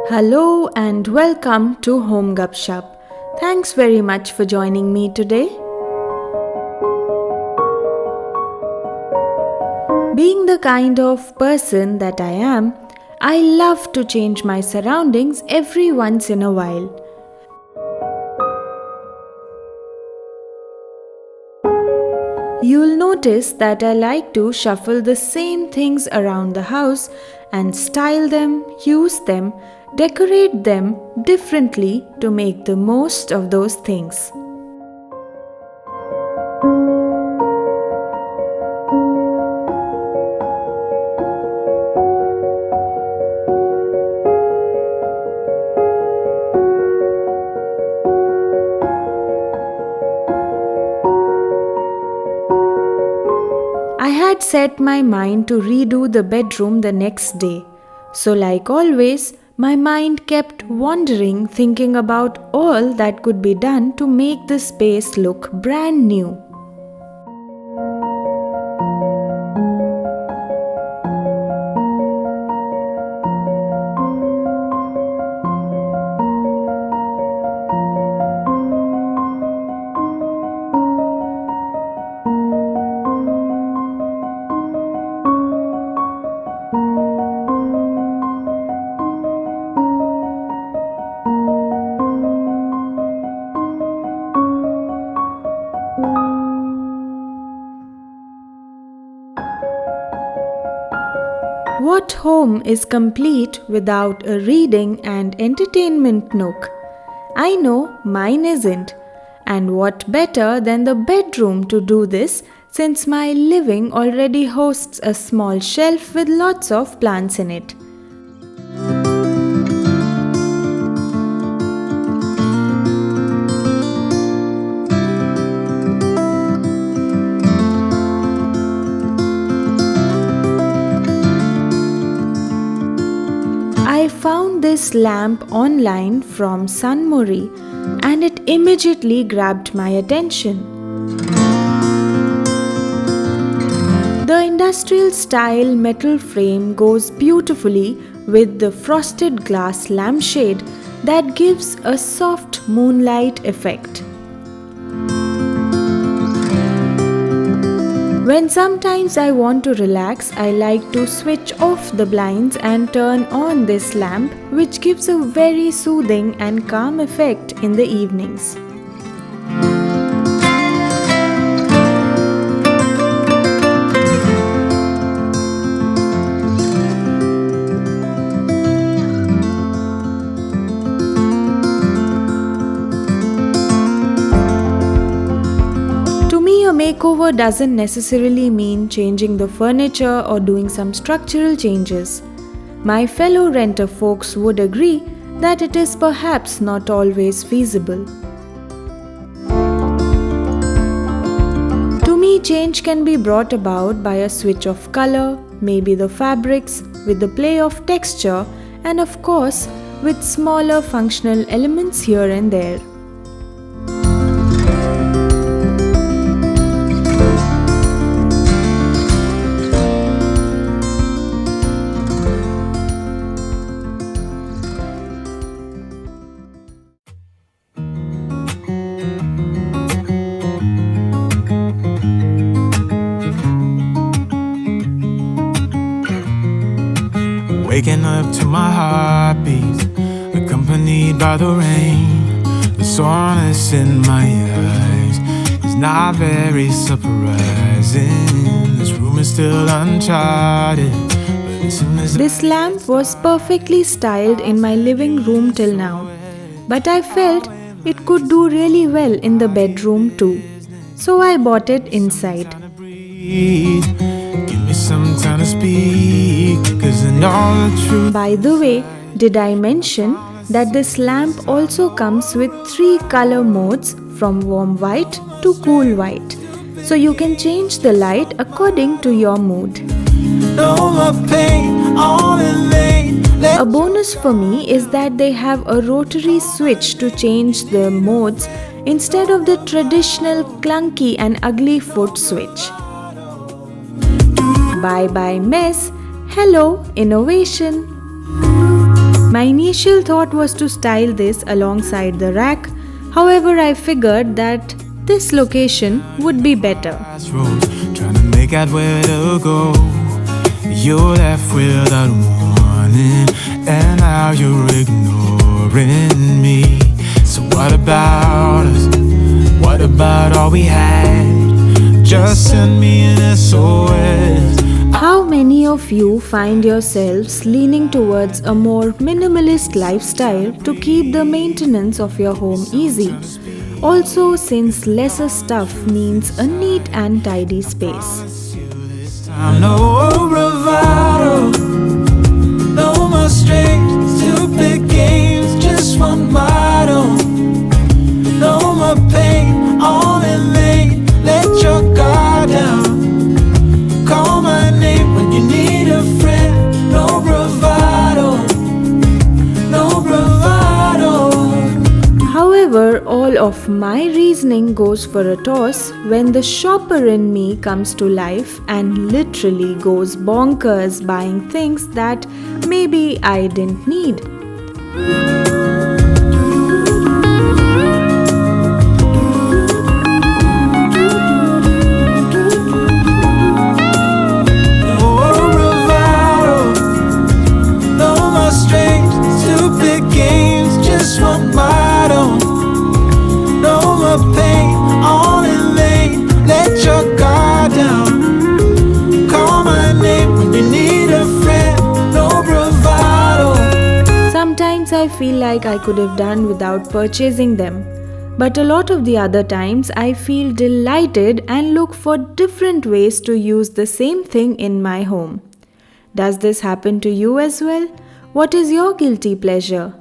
Hello and welcome to Home Gupshup. Thanks very much for joining me today. Being the kind of person that I am, I love to change my surroundings every once in a while. You'll notice that I like to shuffle the same things around the house and style them, use them, decorate them differently to make the most of those things. I had set my mind to redo the bedroom the next day. So like always, my mind kept wandering, thinking about all that could be done to make the space look brand new. What home is complete without a reading and entertainment nook? I know mine isn't. And what better than the bedroom to do this, since my living already hosts a small shelf with lots of plants in it. I found this lamp online from SUNMORY and it immediately grabbed my attention. The industrial style metal frame goes beautifully with the frosted glass lampshade that gives a soft moonlight effect. When sometimes I want to relax, I like to switch off the blinds and turn on this lamp, which gives a very soothing and calm effect in the evenings. A makeover doesn't necessarily mean changing the furniture or doing some structural changes. My fellow renter folks would agree that it is perhaps not always feasible. To me, change can be brought about by a switch of color, maybe the fabrics, with the play of texture, and of course, with smaller functional elements here and there. Waking up to my heartbeat, accompanied by the rain. The soreness in my eyes is not very surprising. This room is still uncharted. This lamp was perfectly styled in my living room till now, but I felt it could do really well in the bedroom too. So I bought it inside. Some time to speak, 'cause I know the truth. By the way, did I mention that this lamp also comes with 3 color modes from warm white to cool white, so you can change the light according to your mood. A bonus for me is that they have a rotary switch to change the modes instead of the traditional clunky and ugly foot switch. Bye bye mess, hello innovation. My initial thought was to style this alongside the rack. However, I figured that this location would be better. Crossroads, trying to make out where to go. You're left without warning, and now you're ignoring me. So what about us? What about all we had? Just send me an SOS. How many of you find yourselves leaning towards a more minimalist lifestyle to keep the maintenance of your home easy? Also, since lesser stuff means a neat and tidy space. No bravado, no more strings to pick games, just one motto. No more pain, all in vain. Let your guard down. Call my name when you need a friend. No bravado, no bravado. However, all of my reasoning goes for a toss when the shopper in me comes to life and literally goes bonkers buying things that maybe I didn't need. Sometimes I feel like I could have done without purchasing them. But a lot of the other times I feel delighted and look for different ways to use the same thing in my home. Does this happen to you as well? What is your guilty pleasure?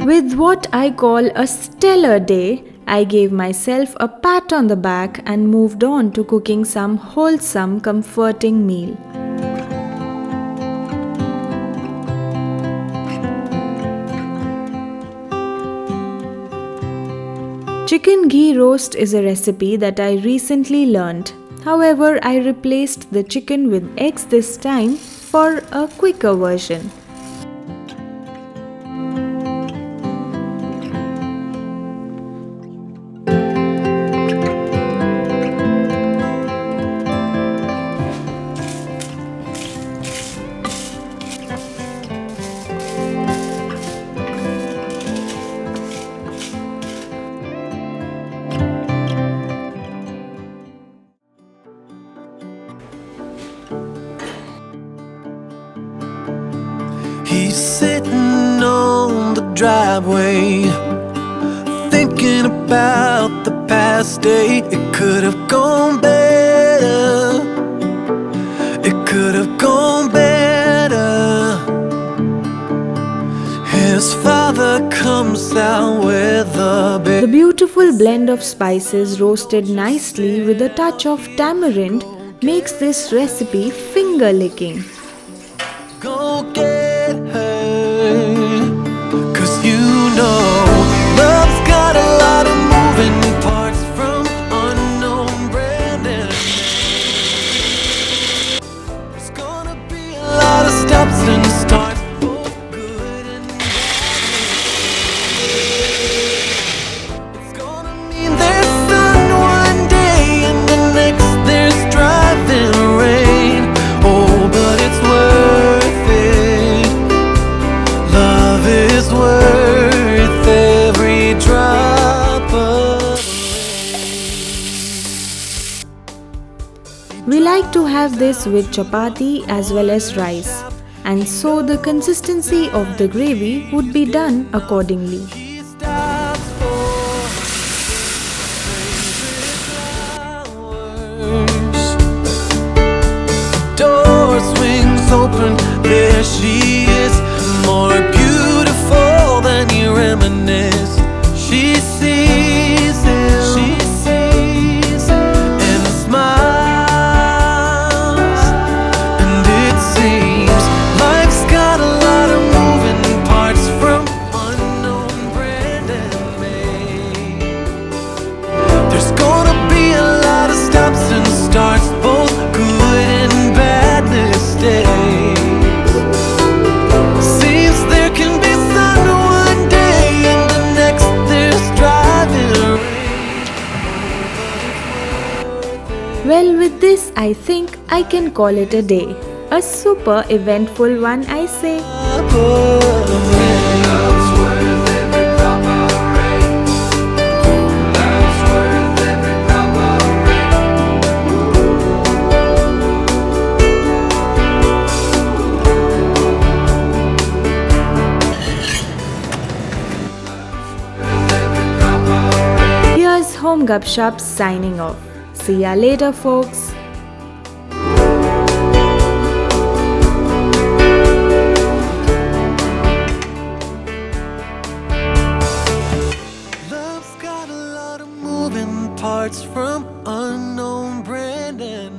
With what I call a stellar day, I gave myself a pat on the back and moved on to cooking some wholesome, comforting meal. Chicken ghee roast is a recipe that I recently learned. However, I replaced the chicken with eggs this time for a quicker version. He's sitting on the driveway, thinking about the past day. It could have gone better. It could have gone better. His father comes out with a big. The beautiful blend of spices roasted nicely with a touch of tamarind makes this recipe finger-licking. Go get her, 'cause you know love's got a lot of moving parts from unknown brand and there's gonna be a lot of stops and starts, both good and bad. It's gonna mean there's sun one day and the next there's driving rain. Oh, but it's worth it. Love is worth every drop of rain. We like to have this with chapati as well as rice, and so the consistency of the gravy would be done accordingly. He stops for flowers. Door swings open, there she is, more beautiful than you reminisce. She sees him, and Well, with this, I think I can call it a day. A super eventful one, I say. Here's Home Gupshup signing off. See ya later, folks. Love's got a lot of moving parts from unknown brand and